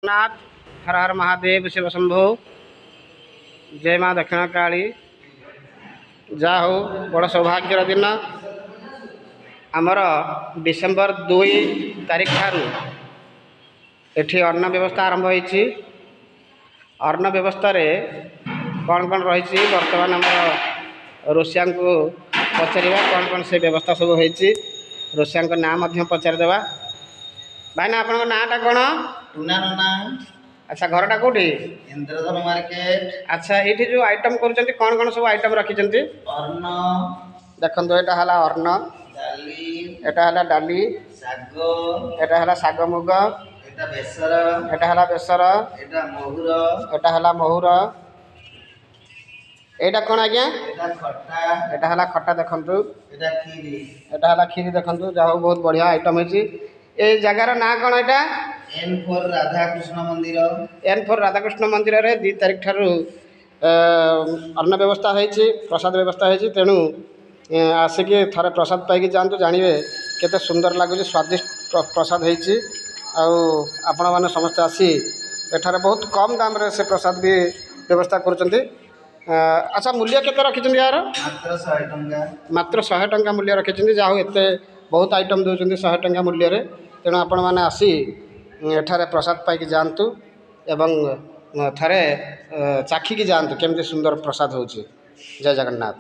नाथ हर हर महादेव शिव शंभो जय माँ दक्षिण काली जा हो बड़ सौभाग्यर दिन आमर डिसेम्बर 2 तारीख ठारू एठी अन्न व्यवस्था आरंभ होईछि। अन्न व्यवस्था रे कौन कौन रही बर्तमान आम रोषिया को पचारा कौन कौन से व्यवस्था सब होईछि रोषिया नाम पचारिदेवा। भाईना आप नाटा कौन? टुना नना। अच्छा घरटा कौटी? इंद्रधन मार्केट। अच्छा ये जो आइटम कर कौन कौन सब आइटम रखी अन्न देखो यहाँ है अन्न डाली एटा है डाली साग एटा है साग मुग एटा बेसर एटा है बेसर एटा महुर एटा है महुर एटा कौन आज्ञा एटा खट्टा एटा है खट्टा देखु एटा खीरी एटा है खीरी देखु जहाँ बहुत बढ़िया आइटम है। ये जगार ना कौन यहाँ N4 राधाकृष्ण मंदिर N4 राधाकृष्ण मंदिर रे 2 तारीख ठारू अन्न व्यवस्था होती प्रसाद व्यवस्था होती तेणु आसिक थे प्रसाद पाई जातु जानवे केते सुंदर लगुच स्वादिष्ट प्रसाद होती आपण मैंने समस्ते आसी एठार बहुत कम दाम रे से प्रसाद भी व्यवस्था कर। अच्छा मूल्य केते रखिछन यार? मात्र 100 टंका मूल्य रखिछन जाऊ एते बहुत आइटम दउछन 100 टंका मूल्य रे तेणु आपण मैंने आसी एठारे प्रसाद पाई जातु एवं थे चाखिकी जातु केमती सुंदर प्रसाद होची। जय जगन्नाथ।